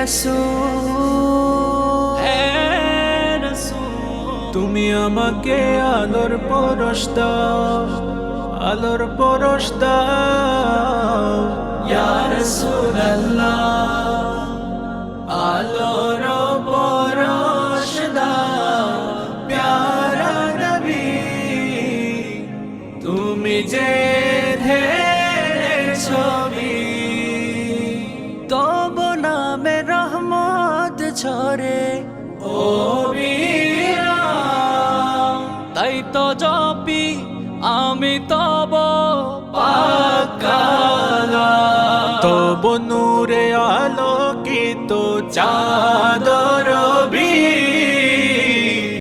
রাসূল তুমি আমাকে আলোর পরশ দাও, আলোর পরশ দাও ইয়া রাসূলুল্লাহ, আলোর পরশ দাও প্যারা নবী, তুমি যে ঢের ছবি, তব নামে রহমত ঝরে ও বীরা, তাই তো জপি আমি তব পাক কালাম, তব নূরে আলোকিত চাদর